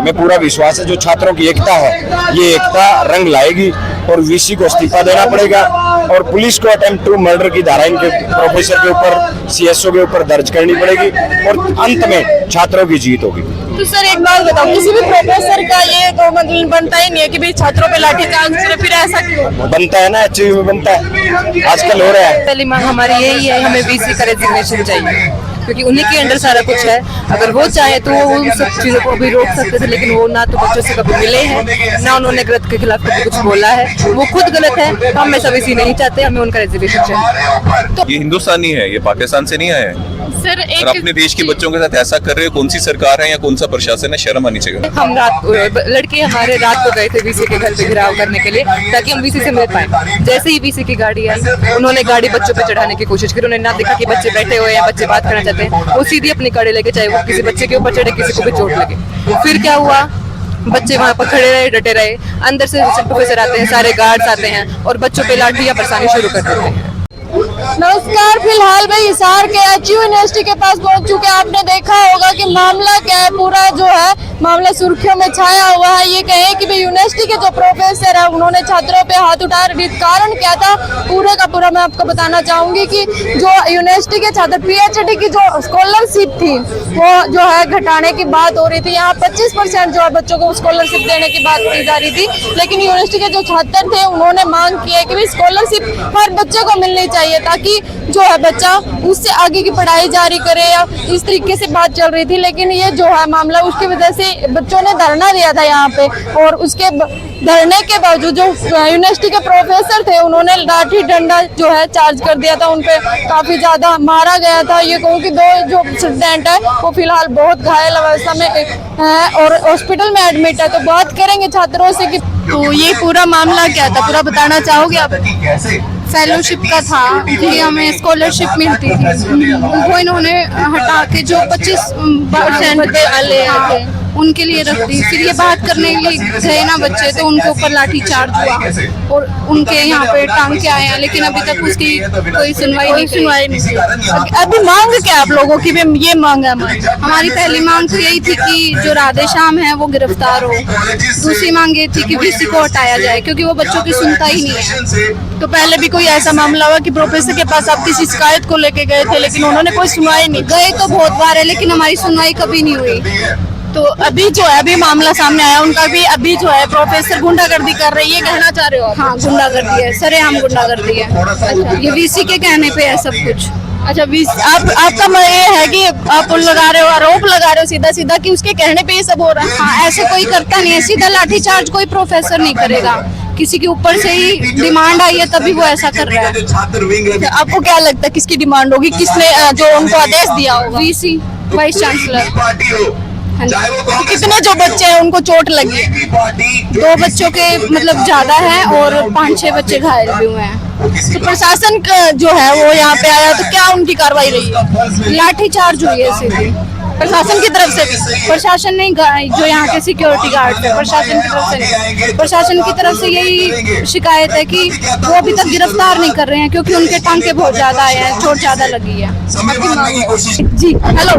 हमें पूरा विश्वास है जो छात्रों की एकता है ये एकता रंग लाएगी और वीसी को इस्तीफा देना पड़ेगा और पुलिस को अटेम्प्ट टू मर्डर की धारा इनके प्रोफेसर के ऊपर सीएसओ के ऊपर दर्ज करनी पड़ेगी और अंत में छात्रों की जीत होगी। तो सर एक बात बताओ, किसी भी प्रोफेसर का ये तो मतलब बनता ही नहीं है कि भाई छात्रों पे लाठीचार्ज करे, फिर ऐसा क्यों बनता है ना, एचयू में बनता है, आजकल हो रहा है। पहली मांग हमारी यही है, हमें वीसी का रेजिग्नेशन चाहिए क्योंकि उन्हीं के अंडर सारा कुछ है। अगर वो चाहे तो वो उन सब चीजों को भी रोक सकते थे, लेकिन वो ना तो बच्चों से कभी मिले हैं ना उन्होंने गलत के खिलाफ कभी कुछ बोला है। वो खुद गलत है, हम में सब इसी नहीं चाहते, हमें उनका रेजिग्नेशन चाहिए। तो ये हिंदुस्तानी है, ये पाकिस्तान से नहीं आया है। सर और अपने देश के बच्चों के साथ ऐसा कर रहे हो, कौन सी सरकार है या कौन सा प्रशासन है, शर्म आनी चाहिए। हम लड़के हमारे रात को गए थे वीसी के घर पे घिराव करने के लिए ताकि हम वीसी से मिल पाए। जैसे ही वीसी की गाड़ी आई उन्होंने गाड़ी बच्चों पे चढ़ाने की कोशिश की। उन्होंने ना देखा कि बच्चे बैठे हुए हैं, बच्चे बात करना चाहते हैं, वो सीधी अपनी गाड़ी लेके चाहे वो किसी बच्चे के ऊपर चढ़े, किसी को भी चोट लगे। फिर क्या हुआ, बच्चे वहाँ पर खड़े रहे, डटे रहे। अंदर से प्रोफेसर आते हैं, सारे गार्ड्स आते हैं और बच्चों पे लाठियां बरसानी शुरू कर देते हैं। नमस्कार, फिलहाल भाई हिसार के एचयू यूनिवर्सिटी के पास पहुंच चुके हैं। आपने देखा होगा कि मामला क्या है, पूरा जो है मामला सुर्खियों में छाया हुआ है। ये कहें कि भाई यूनिवर्सिटी के जो प्रोफेसर है उन्होंने छात्रों पे हाथ उठा रहे, कारण क्या था पूरे का पूरा मैं आपको बताना चाहूंगी कि जो यूनिवर्सिटी के छात्र पीएचडी की जो स्कॉलरशिप थी वो जो है घटाने की बात हो रही थी। यहाँ 25% जो है बच्चों को स्कॉलरशिप देने की बात की जा रही थी, लेकिन यूनिवर्सिटी के जो छात्र थे उन्होंने मांग की है कि स्कॉलरशिप हर बच्चे को मिलनी चाहिए ताकि जो है बच्चा उससे आगे की पढ़ाई जारी करे, या इस तरीके से बात चल रही थी। लेकिन ये जो है मामला, उसकी वजह से बच्चों ने धरना दिया था यहाँ पे, और उसके धरने के बावजूद जो यूनिवर्सिटी के प्रोफेसर थे उन्होंने लाठी डंडा जो है चार्ज कर दिया था, उनपे काफी ज्यादा मारा गया था। ये कहूँ कि 2 जो स्टूडेंट है वो फिलहाल बहुत घायल अवस्था में है और हॉस्पिटल में एडमिट है। तो बात करेंगे छात्रों से कि तो ये पूरा मामला क्या था, पूरा बताना चाहोगे आप? फेलोशिप का था कि हमें स्कॉलरशिप मिलती थी, वो इन्होंने हटा के जो 25% पे उनके लिए रख दी। फिर ये बात करने के लिए गए ना बच्चे, तो उनके ऊपर लाठी चार्ज हुआ और उनके यहाँ पे टांग के आए हैं, लेकिन अभी तक उसकी कोई सुनवाई नहीं। अभी मांग क्या आप लोगों की? ये मांग है हमारी पहली मांग तो यही थी कि जो राधे श्याम है वो गिरफ्तार हो। दूसरी मांग ये थी कि वीसी को हटाया जाए क्योंकि वो बच्चों की सुनता ही नहीं है। तो पहले भी कोई ऐसा मामला हुआ कि प्रोफेसर के पास आप किसी शिकायत को लेके गए थे लेकिन उन्होंने कोई सुनवाई नहीं? गए तो बहुत बार है लेकिन हमारी सुनवाई कभी नहीं हुई। तो अभी जो है अभी मामला सामने आया उनका भी, अभी जो है प्रोफेसर गुंडागर्दी कर रही है, कहना चाह रहे हो? हाँ, गुंडागर्दी है, सरेआम गुंडागर्दी है। अच्छा, ये वीसी के कहने पे है सब कुछ। अच्छा, आपका ये है कि आप लगा रहे हो, आरोप लगा रहे हो सीधा सीधा कि उसके कहने पे ये सब हो रहा है? हाँ, ऐसे कोई करता नहीं है, सीधा लाठीचार्ज कोई प्रोफेसर नहीं करेगा। किसी के ऊपर से ही डिमांड आई है तभी वो ऐसा कर रहा है। अच्छा, आपको क्या लगता है किसकी डिमांड होगी, किसने जो उनको आदेश दिया होगा? VC, vice chancellor. तो कितने जो बच्चे हैं उनको चोट लगी है? 2 बच्चों के मतलब ज्यादा है और 5-6 बच्चे घायल भी हुए हैं। तो प्रशासन जो है वो यहाँ पे आया, तो क्या उनकी कार्रवाई रही है? लाठीचार्ज हुई है सीधी प्रशासन की तरफ से भी? प्रशासन नहीं, जो यहाँ के सिक्योरिटी गार्ड है, प्रशासन की तरफ से नहीं। प्रशासन की तरफ से यही शिकायत है कि वो अभी तक गिरफ्तार नहीं कर रहे हैं क्योंकि उनके टांके बहुत ज्यादा आए हैं, चोट ज्यादा लगी है। जी हेलो,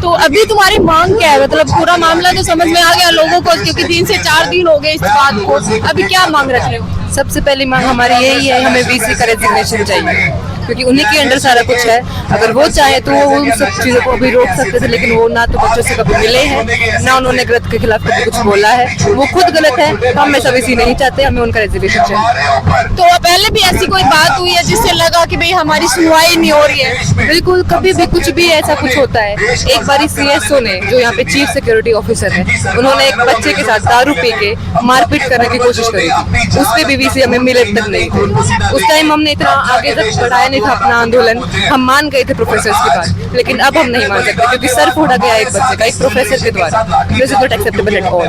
तो अभी तुम्हारी मांग क्या है? मतलब पूरा मामला तो समझ में आ गया लोगों को, क्योंकि 3 से 4 दिन हो गए इस बात को। अभी क्या मांग रख रहे हो? सबसे पहली मांग हमारी यही है, हमें वीसी का रेजिग्नेशन चाहिए क्योंकि उन्हीं के अंडर सारा कुछ है। अगर वो चाहे तो वो उन सब चीजों को भी रोक सकते थे, लेकिन वो ना तो बच्चों से कभी मिले हैं ना उन्होंने गलत के खिलाफ कभी कुछ बोला है। वो खुद गलत है, हम में सब इसी नहीं चाहते, हमें उनका रेजिग्नेशन चाहिए। तो पहले भी ऐसी कोई बात हुई है जिससे लगा कि भाई हमारी सुनवाई नहीं हो रही है? बिल्कुल, कभी भी कुछ भी ऐसा कुछ होता है। एक बारी सीएसओ ने, जो यहाँ पे चीफ सिक्योरिटी ऑफिसर है, उन्होंने एक बच्चे के साथ दारू पी के मारपीट करने की कोशिश करी थी, उस पे भी वीसी हमें मिले तक नहीं थे। उस टाइम हमने इतना आगे तक बढ़ाया नहीं था अपना आंदोलन, हम मान गए थे प्रोफेसर के पास, लेकिन अब हम नहीं मान सकते क्योंकि सर फोड़ा गया एक बच्चे का एक प्रोफेसर के द्वारा। This is not acceptable at all.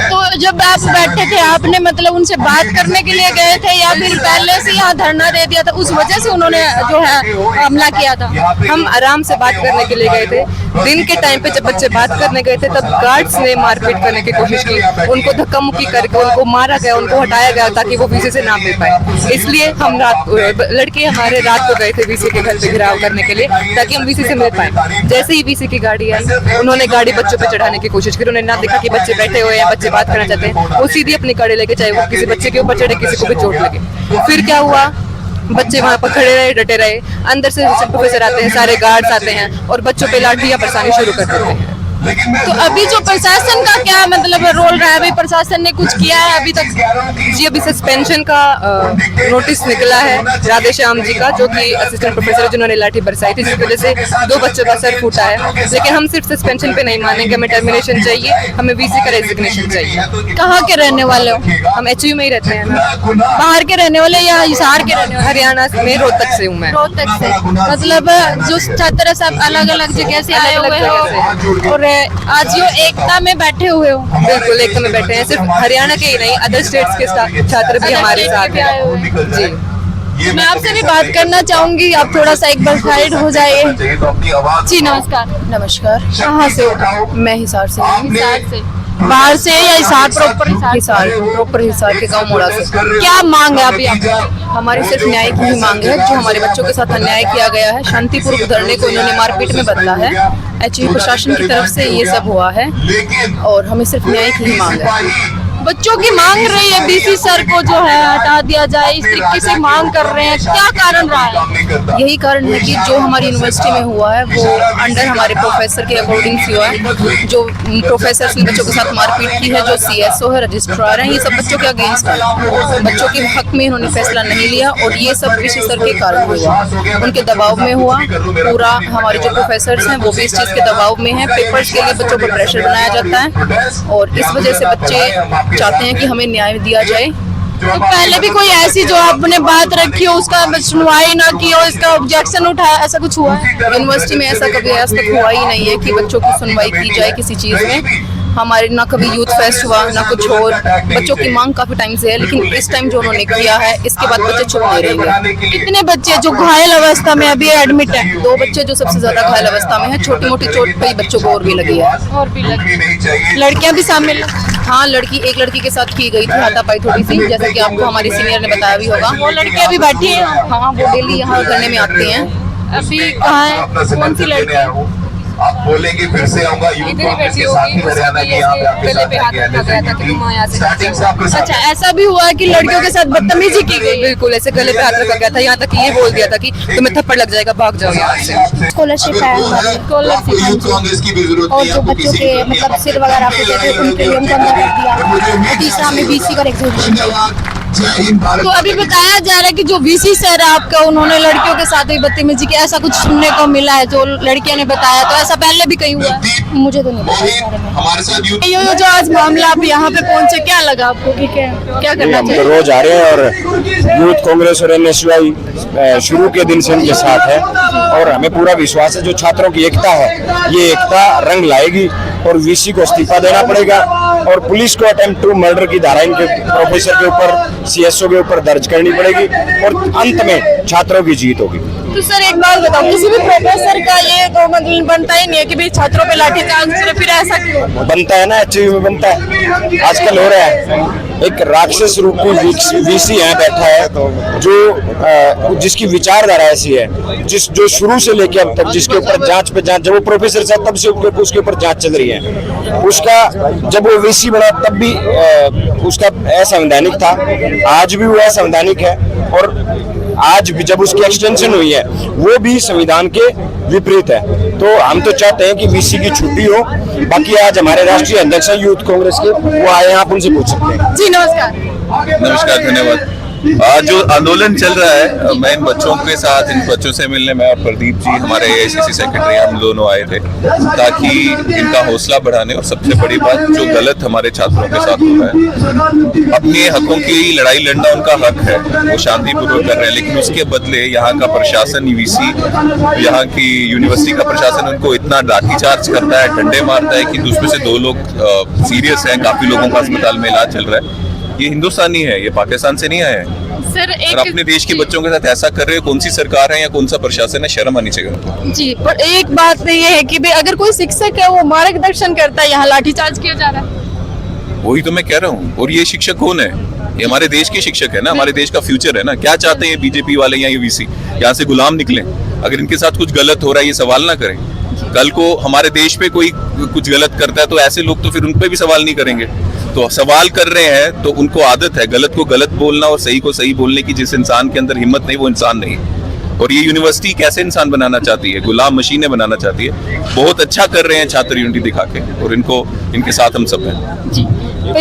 तो जब आप बैठे थे आपने मतलब उनसे बात करने के लिए गए थे या फिर पहले से यहाँ धरना दे दिया था, उस वजह से उन्होंने जो है हमला किया था? हम आराम से बात करने के लिए गए थे। दिन के टाइम पे जब बच्चे बात करने गए थे तब गार्ड्स ने मारपीट करने की कोशिश की, उनको धक्का मुक्की करके उनको मारा गया, उनको हटाया गया ताकि वो वीसी से ना मिल पाए। इसलिए हम लड़के हमारे रात रात को गए थे वीसी के घर पे घेराव करने के लिए ताकि हम वीसी से मिल पाए। जैसे ही वीसी की गाड़ी आई, उन्होंने गाड़ी बच्चों पे चढ़ाने की कोशिश की। उन्होंने ना देखा कि बच्चे बैठे हुए हैं, बच्चे बात करना चाहते हैं, वो सीधी अपनी गाड़ी लेके, चाहे वो किसी बच्चे के ऊपर चढ़े, किसी को भी चोट लगे। फिर क्या हुआ, बच्चे वहाँ पर खड़े रहे, डटे रहे। अंदर से प्रोफेसर आते हैं, सारे गार्ड्स आते हैं और बच्चों पे लाठियां बरसानी शुरू कर देते हैं। तो अभी जो प्रशासन का क्या मतलब रोल रहा है, अभी प्रशासन ने कुछ किया है अभी तक? जी, अभी सस्पेंशन का नोटिस निकला है राधेश्याम जी का, जो कि असिस्टेंट प्रोफेसर जिन्होंने लाठी बरसाई थी, जिसकी वजह से 2 बच्चों का सर फूटा है। लेकिन हम सिर्फ सस्पेंशन पे नहीं मानेंगे, हमें टर्मिनेशन चाहिए, हमें वीसी का रेजिग्नेशन चाहिए। कहाँ के रहने वाले हो? हम एचयू में ही रहते हैं। बाहर के रहने वाले या हिसार के रहने वाले? हरियाणा में रोहतक से हूँ मैं। रोहतक से। मतलब जो छात्र सब अलग अलग जगह से आए हुए हो और आज यो एकता में बैठे हुए हो? बिल्कुल एकता में बैठे हैं। सिर्फ हरियाणा के ही नहीं, अदर स्टेट्स के छात्र भी हमारे साथ हैं। जी, मैं आपसे भी बात करना चाहूंगी, आप थोड़ा सा एक बार साइड हो जाइए। जी नमस्कार। नमस्कार। कहाँ से हो? मैं हिसार से हूँ। हिसार से? बाहर से या हिसार प्रॉपर? हिसार प्रॉपर हिसार के गांव मोड़ा से। क्या मांग है अभी आपकी? हमारी सिर्फ न्याय की ही मांग है। जो हमारे बच्चों के साथ अन्याय किया गया है, शांतिपूर्वक धरने को इन्होंने मारपीट में बदला है। एचयू प्रशासन की तरफ से ये सब हुआ है और हमें सिर्फ न्याय की ही मांग है। बच्चों की मांग रही है बीसी सर को जो है हटा दिया जाए, इस तरीके से मांग कर रहे हैं, क्या कारण रहा है? यही कारण है कि जो हमारी यूनिवर्सिटी में हुआ है वो अंडर हमारे प्रोफेसर के अकॉर्डिंग हुआ है। जो प्रोफेसर ने बच्चों के साथ मारपीट की है, जो सीएसओ है, रजिस्ट्रार हैं, ये सब बच्चों के अगेंस्ट है। बच्चों के हक में इन्होंने फैसला नहीं लिया और ये सब वीसी सर के कारण हुआ, उनके दबाव में हुआ। पूरा हमारे जो प्रोफेसर हैं वो भी इस चीज़ के दबाव में हैं। पेपर्स के लिए बच्चों पर प्रेशर बनाया जाता है और इस वजह से बच्चे चाहते हैं कि हमें न्याय दिया जाए। तो पहले भी कोई ऐसी जो आपने बात रखी हो उसका सुनवाई ना की हो, इसका ऑब्जेक्शन उठाया, ऐसा कुछ हुआ है? यूनिवर्सिटी में ऐसा कभी आज तक हुआ ही नहीं है कि बच्चों की सुनवाई की जाए किसी चीज़ में। हमारे ना कभी यूथ फेस्ट हुआ ना कुछ और। बच्चों की मांग काफी टाइम से है, लेकिन इस टाइम जो उन्होंने किया है इसके बाद बच्चे चुप नहीं रहेंगे। कितने बच्चे जो घायल अवस्था में अभी एडमिट है? 2 बच्चे जो सबसे ज्यादा घायल अवस्था में है। छोटी मोटी चोट कई बच्चों को और भी लगी है। और भी लगी? लड़कियां भी शामिल हैं? हाँ, एक लड़की के साथ की गई थी हाथापाई थोड़ी सी, जैसा कि आपको हमारे सीनियर ने बताया भी होगा। वो लड़कियां भी बैठी हैं? हाँ, वो डेली यहाँ करने में आती हैं। अभी कहाँ है? कौन सी लड़की? आप बोलेंगे फिर से आऊंगा यूथ कांग्रेस के साथ ही हरियाणा के यहाँ पे आपके साथ स्टार्टिंग से आपके साथ। अच्छा, ऐसा भी हुआ है कि लड़कियों के साथ बदतमीजी की गई? बिल्कुल, ऐसे गले पे हाथ रखा गया था, यहाँ तक कि ये बोल दिया था कि तुम्हें थप्पड़ लग जाएगा, भाग जाओ यहाँ से। स्कॉलरशिप है हमारी, यूथ कांग्रेस की भी जरूरत और नहीं जो आपको बच्चों किसी के की। मतलब सिर वगैरह फूटे थे उनके लिए उनको अंदर कर दिया। और तीसरा हमें बीसी का एग्जीबिशन चाहिए। तो अभी बताया जा रहा है कि जो वीसी सर है आपका, उन्होंने लड़कियों के साथ ही बदतमीजी की, ऐसा कुछ सुनने को मिला है जो लड़कियां ने बताया। तो ऐसा पहले भी कहीं हुआ है? मुझे तो नहीं पता इस बारे में। हमारे साथ यूथ ये जो आज मामला आप यहाँ पे पहुंचे, क्या लगा आपको कि क्या करना हम तो चाहिए? रोज आ रहे हैं और यूथ कांग्रेस और एनएसयूआई शुरू के दिन से इनके साथ है और हमें पूरा विश्वास है जो छात्रों की एकता है, ये एकता रंग लाएगी और वीसी को इस्तीफा देना पड़ेगा और पुलिस को अटेम्प्ट टू मर्डर की धारा इनके प्रोफेसर के ऊपर, सीएसओ के ऊपर दर्ज करनी पड़ेगी और अंत में छात्रों की जीत होगी। तो सर एक बात बताओ, किसी भी प्रोफेसर का ये तो मतलब बनता ही नहीं है कि भाई छात्रों पे लाठीचार्ज करे, फिर ऐसा क्यों? बनता है ना, एचयू में बनता है, आजकल हो रहा है। एक राक्षस रूप की वीसी यहाँ बैठा है जो जिसकी विचारधारा ऐसी है, जो शुरू से लेके अब तक जिसके ऊपर जांच पे जांच, जब वो प्रोफेसर था तब से उसके ऊपर जांच चल रही है। उसका जब वो वीसी बना तब भी उसका असंवैधानिक था, आज भी वो असंवैधानिक है और आज भी जब उसकी एक्सटेंशन हुई है वो भी संविधान के विपरीत है। तो हम तो चाहते हैं कि वीसी की छुट्टी हो। बाकी आज हमारे राष्ट्रीय अध्यक्ष हैं यूथ कांग्रेस के, वो आए हैं, आप उनसे पूछ सकते हैं। जी नमस्कार। नमस्कार, धन्यवाद। आज जो आंदोलन चल रहा है, मैं इन बच्चों के साथ, इन बच्चों से मिलने, मैं और प्रदीप जी हमारे AICC सेक्रेटरी, हम दोनों आए थे ताकि इनका हौसला बढ़ाने और सबसे बड़ी बात जो गलत हमारे छात्रों के साथ हो रहा है, अपने हकों की लड़ाई लड़ना उनका हक है, वो शांतिपूर्वक कर रहे हैं, लेकिन उसके बदले यहाँ का प्रशासन, वीसी, यहाँ की यूनिवर्सिटी का प्रशासन उनको इतना लाठीचार्ज करता है, डंडे मारता है कि उसमें से 2 लोग सीरियस हैं, काफी लोगों का अस्पताल में इलाज चल रहा है। ये हिंदुस्तानी है, ये पाकिस्तान से नहीं आए हैं। सर और अपने देश के बच्चों के साथ ऐसा कर रहे हो, कौन सी सरकार है या कौन सा प्रशासन है, शर्म आनी चाहिए उनको। जी, पर एक बात ये है कि भाई अगर कोई शिक्षक है वो मार्गदर्शन करता है, यहाँ लाठीचार्ज किया जा रहा है। वही तो मैं कह रहा हूँ। और ये शिक्षक कौन है? ये हमारे देश के शिक्षक है ना, हमारे देश का फ्यूचर है ना। क्या चाहते हैं बीजेपी वाले या ये वीसी? यहाँ से गुलाम निकले? अगर इनके साथ कुछ गलत हो रहा है ये सवाल ना करें। कल को हमारे देश पे कोई कुछ गलत करता है तो ऐसे लोग तो फिर उन पे भी सवाल नहीं करेंगे। तो सवाल कर रहे हैं तो उनको आदत है गलत को गलत बोलना और सही को सही बोलने की। जिस इंसान के अंदर हिम्मत नहीं वो इंसान नहीं। और ये यूनिवर्सिटी कैसे इंसान बनाना चाहती है? गुलाम मशीनें बनाना चाहती है। बहुत अच्छा कर रहे हैं छात्र यूनिटी दिखा के, और इनको इनके साथ हम सब हैं। तो